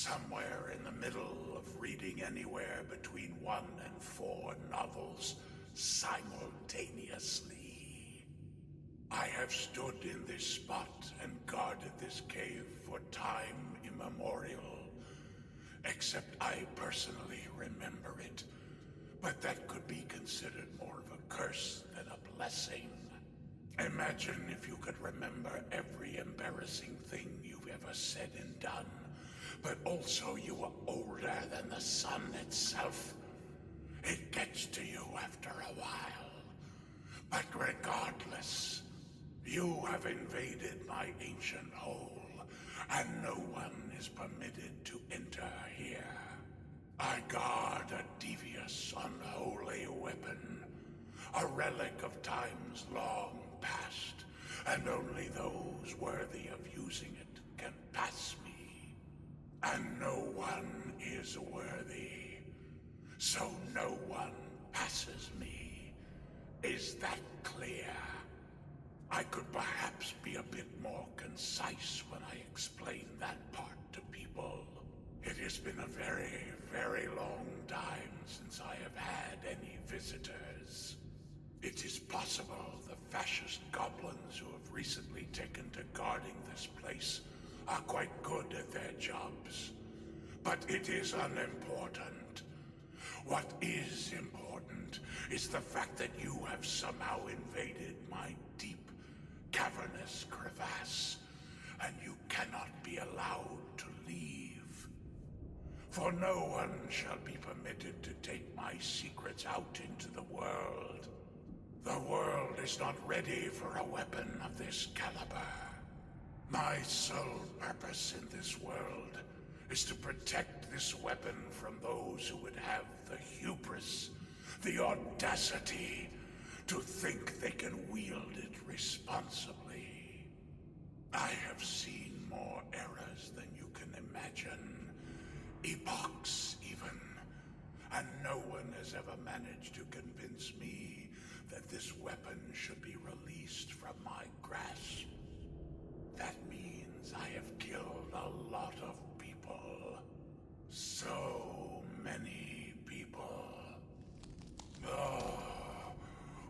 somewhere in the middle of reading anywhere between 1 and 4 novels simultaneously. I have stood in this spot and guarded this cave for time immemorial, except I personally remember it. But that could be considered more of a curse than a blessing. Imagine if you could remember every embarrassing thing you've ever said and done, but also you were older than the sun itself. It gets to you after a while. But regardless, you have invaded my ancient hole, and no one is permitted to enter here. I guard a devious, unholy weapon, a relic of times long past, and only those worthy of using it can pass me. And no one is worthy, so no one passes me. Is that clear? I could perhaps be a bit more concise when I explain that part to people. It has been a very, very long time since I have had any visitors. It is possible the fascist goblins who have recently taken to guarding this place are quite good at their jobs. But it is unimportant. What is important is the fact that you have somehow invaded my deep, cavernous crevasse, and you cannot be allowed to leave. For no one shall be permitted to take my secrets out into the world. The world is not ready for a weapon of this caliber. My sole purpose in this world is to protect this weapon from those who would have the hubris, the audacity, to think they can wield it responsibly. I have seen more errors than you can imagine. Epochs, even. And no one has ever managed to convince me that this weapon should be released from my grasp. That means I have killed a lot of people. So many people. Oh,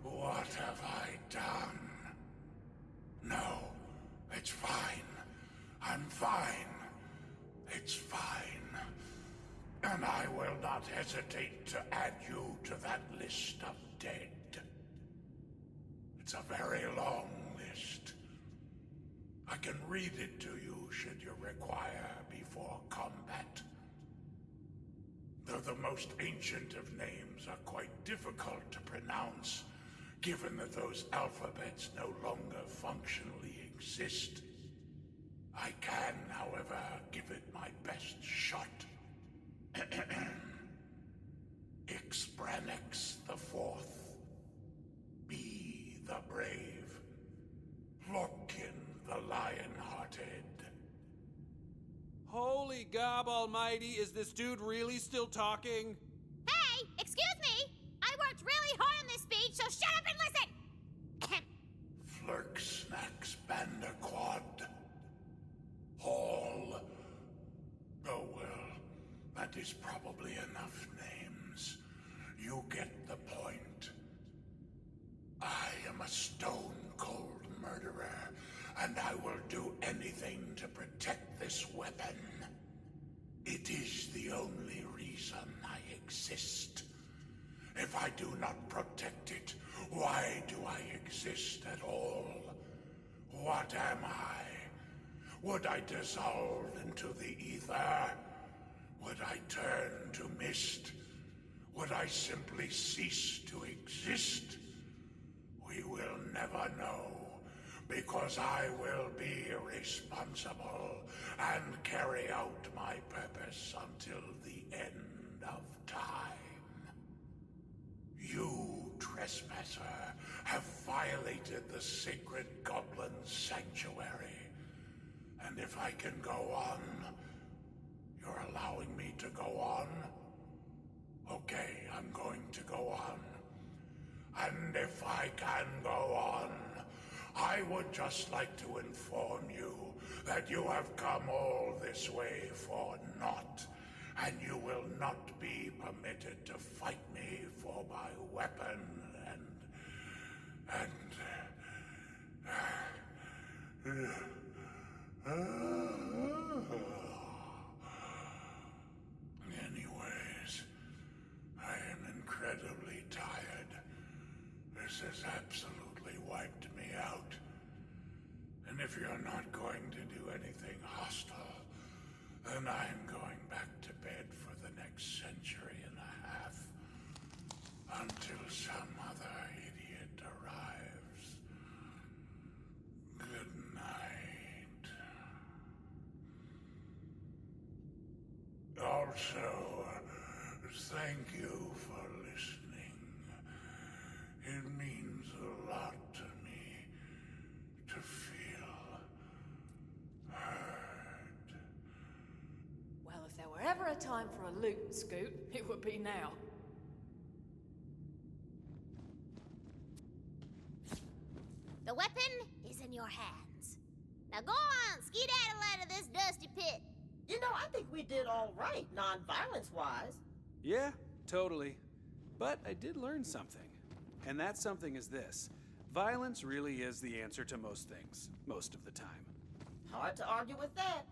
what have I done? No, it's fine. I'm fine. It's fine. And I will not hesitate to add you to that list of dead. It's a very long list. I can read it to you should you require before combat. Though the most ancient of names are quite difficult to pronounce, given that those alphabets no longer functionally exist. I can, however, give it my best shot. Ixpranix the Fourth. Be the brave. Lorkin the lion-hearted. Holy gob almighty, is this dude really still talking? Hey, excuse me! I worked really hard on this speech, so shut up and listen! Flurksnax Bandaquad. Hall. Oh well, that is probably enough names. You get the point. I am a stone-cold murderer, and I will do anything to protect this weapon. It is the only reason I exist. If I do not protect it, why do I exist at all? What am I? Would I dissolve into the ether? Would I turn to mist? Would I simply cease to exist? We will never know, because I will be responsible and carry out my purpose until the end of time. You, trespasser, have violated the sacred goblin sanctuary. And if I can go on, you're allowing me to go on? Okay, I'm going to go on. And if I can go on, I I would just like to inform you that you have come all this way for naught, and you will not be permitted to fight me for my weapon Anyways, I am incredibly tired. This has absolutely wiped me out. And if you're not going to do anything hostile, then I'm going back to bed for the next century and a half. Until some other idiot arrives. Good night. Also, thank you for listening. It means a lot to me to feel heard. Well, if there were ever a time for a loot and scoot, it would be now. The weapon is in your hands. Now go on, skedaddle out of this dusty pit. You know, I think we did all right, non-violence-wise. Yeah, totally. But I did learn something. And that something is this. Violence really is the answer to most things, most of the time. Hard to argue with that.